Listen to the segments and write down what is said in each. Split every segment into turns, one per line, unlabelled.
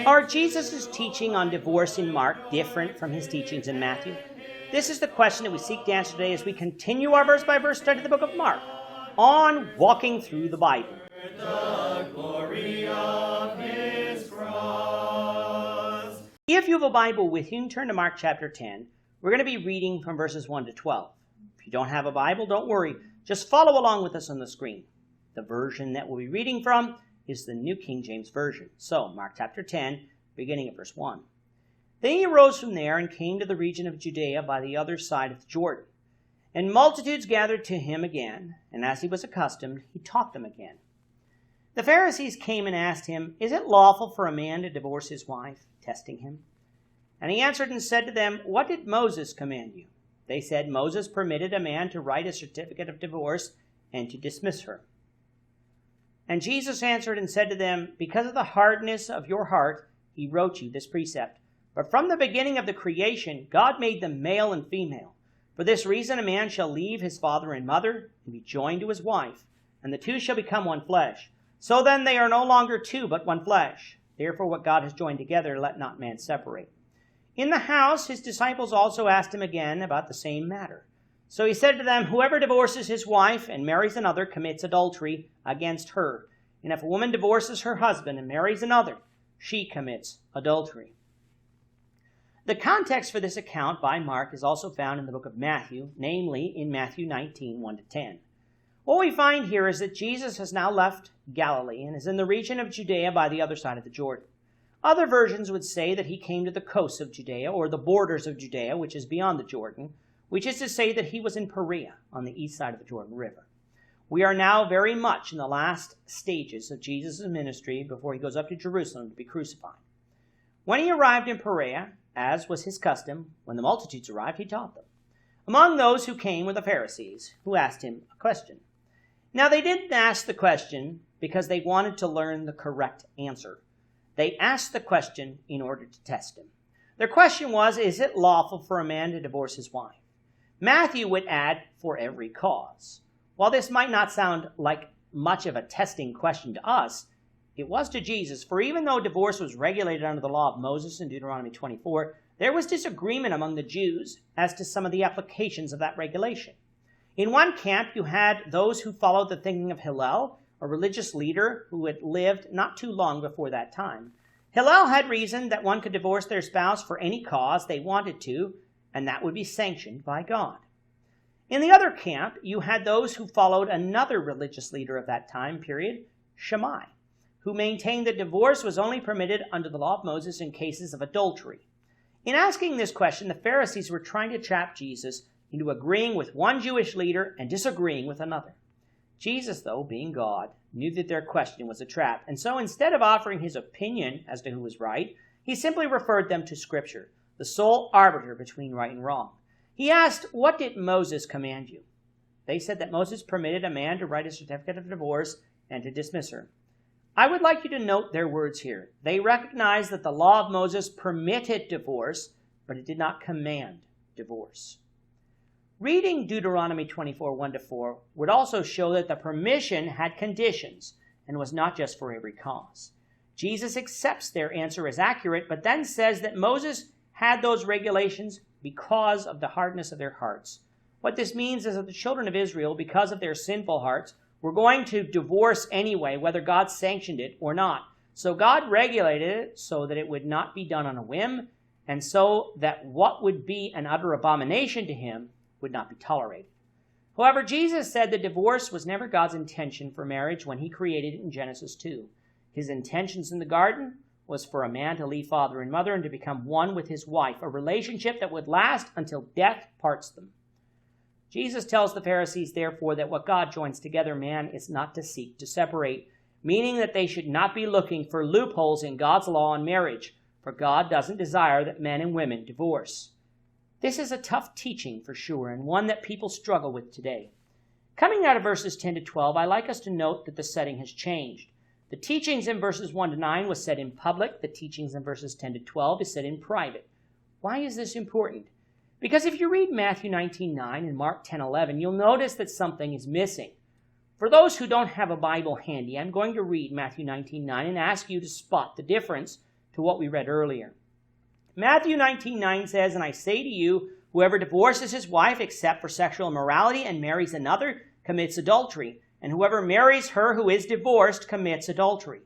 Are Jesus' teaching on divorce in Mark different from his teachings in Matthew? This is the question that we seek to answer today as we continue our verse-by-verse study of the book of Mark on walking through the Bible.
The glory of his cross.
If you have a Bible with you, turn to Mark chapter 10. We're going to be reading from verses 1 to 12. If you don't have a Bible, don't worry. Just follow along with us on the screen. The version that we'll be reading from is the New King James Version. So, Mark chapter 10, beginning at verse 1. Then he arose from there and came to the region of Judea by the other side of the Jordan. And multitudes gathered to him again, and as he was accustomed, he taught them again. The Pharisees came and asked him, "Is it lawful for a man to divorce his wife?" testing him. And he answered and said to them, "What did Moses command you?" They said, "Moses permitted a man to write a certificate of divorce and to dismiss her." And Jesus answered and said to them, "Because of the hardness of your heart, he wrote you this precept. But from the beginning of the creation, God made them male and female. For this reason, a man shall leave his father and mother and be joined to his wife, and the two shall become one flesh. So then they are no longer two, but one flesh. Therefore what God has joined together, let not man separate." In the house, his disciples also asked him again about the same matter. So he said to them, "Whoever divorces his wife and marries another commits adultery against her. And if a woman divorces her husband and marries another, she commits adultery." The context for this account by Mark is also found in the book of Matthew, namely in Matthew 19, 1 to 10. What we find here is that Jesus has now left Galilee and is in the region of Judea by the other side of the Jordan. Other versions would say that he came to the coasts of Judea, or the borders of Judea, which is beyond the Jordan, which is to say that he was in Perea on the east side of the Jordan River. We are now very much in the last stages of Jesus' ministry before he goes up to Jerusalem to be crucified. When he arrived in Perea, as was his custom, when the multitudes arrived, he taught them. Among those who came were the Pharisees, who asked him a question. Now they didn't ask the question because they wanted to learn the correct answer. They asked the question in order to test him. Their question was, is it lawful for a man to divorce his wife? Matthew would add, for every cause. While this might not sound like much of a testing question to us, it was to Jesus, for even though divorce was regulated under the law of Moses in Deuteronomy 24, there was disagreement among the Jews as to some of the applications of that regulation. In one camp, you had those who followed the thinking of Hillel, a religious leader who had lived not too long before that time. Hillel had reasoned that one could divorce their spouse for any cause they wanted to, and that would be sanctioned by God. In the other camp, you had those who followed another religious leader of that time period, Shammai, who maintained that divorce was only permitted under the law of Moses in cases of adultery. In asking this question, the Pharisees were trying to trap Jesus into agreeing with one Jewish leader and disagreeing with another. Jesus, though, being God, knew that their question was a trap, and so instead of offering his opinion as to who was right, he simply referred them to Scripture, the sole arbiter between right and wrong. He asked, "What did Moses command you?" They said that Moses permitted a man to write a certificate of divorce and to dismiss her. I would like you to note their words here. They recognized that the law of Moses permitted divorce, but it did not command divorce. Reading Deuteronomy 24, 1 to 4 would also show that the permission had conditions and was not just for every cause. Jesus accepts their answer as accurate, but then says that Moses had those regulations because of the hardness of their hearts. What this means is that the children of Israel, because of their sinful hearts, were going to divorce anyway, whether God sanctioned it or not. So God regulated it so that it would not be done on a whim, and so that what would be an utter abomination to him would not be tolerated. However, Jesus said that divorce was never God's intention for marriage when he created it in Genesis 2. His intentions in the garden was for a man to leave father and mother and to become one with his wife, a relationship that would last until death parts them. Jesus tells the Pharisees, therefore, that what God joins together, man is not to seek to separate, meaning that they should not be looking for loopholes in God's law on marriage, for God doesn't desire that men and women divorce. This is a tough teaching for sure, and one that people struggle with today. Coming out of verses 10 to 12, I like us to note that the setting has changed. The teachings in verses 1 to 9 was said in public. The teachings in verses 10 to 12 is said in private. Why is this important? Because if you read Matthew 19:9 and Mark 10:11, you'll notice that something is missing. For those who don't have a Bible handy, I'm going to read Matthew 19:9 and ask you to spot the difference to what we read earlier. Matthew 19:9 says, "And I say to you, whoever divorces his wife except for sexual immorality and marries another commits adultery, and whoever marries her who is divorced commits adultery."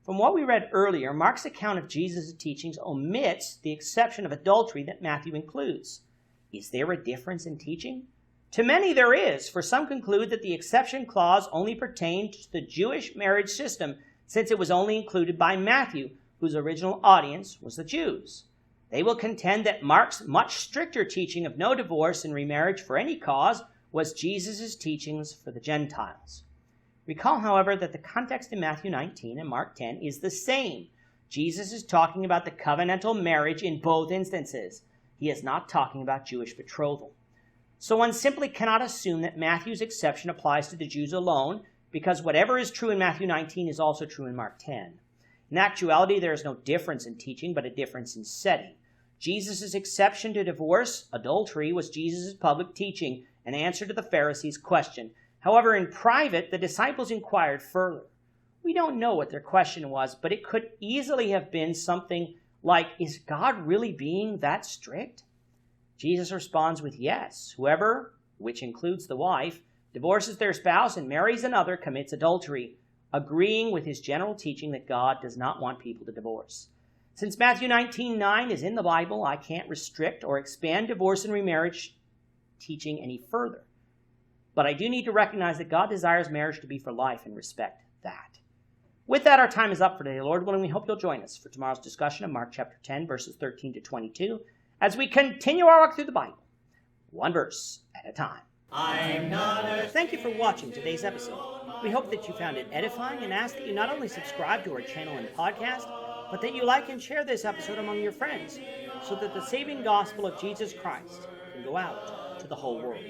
From what we read earlier, Mark's account of Jesus' teachings omits the exception of adultery that Matthew includes. Is there a difference in teaching? To many there is, for some conclude that the exception clause only pertained to the Jewish marriage system, since it was only included by Matthew, whose original audience was the Jews. They will contend that Mark's much stricter teaching of no divorce and remarriage for any cause was Jesus' teachings for the Gentiles. Recall, however, that the context in Matthew 19 and Mark 10 is the same. Jesus is talking about the covenantal marriage in both instances. He is not talking about Jewish betrothal. So one simply cannot assume that Matthew's exception applies to the Jews alone, because whatever is true in Matthew 19 is also true in Mark 10. In actuality, there is no difference in teaching, but a difference in setting. Jesus' exception to divorce, adultery, was Jesus' public teaching, an answer to the Pharisees' question. However, in private, the disciples inquired further. We don't know what their question was, but it could easily have been something like, is God really being that strict? Jesus responds with yes. Whoever, which includes the wife, divorces their spouse and marries another commits adultery, agreeing with his general teaching that God does not want people to divorce. Since Matthew 19:9 is in the Bible, I can't restrict or expand divorce and remarriage teaching any further. But I do need to recognize that God desires marriage to be for life and respect that. With that, our time is up for today. Lord willing, we hope you'll join us for tomorrow's discussion of Mark chapter 10, verses 13 to 22, as we continue our walk through the Bible, one verse at a time. Thank you for watching today's episode. We hope that you found it edifying and ask that you not only subscribe to our channel and podcast, but that you like and share this episode among your friends so that the saving gospel of Jesus Christ can go out to the whole world.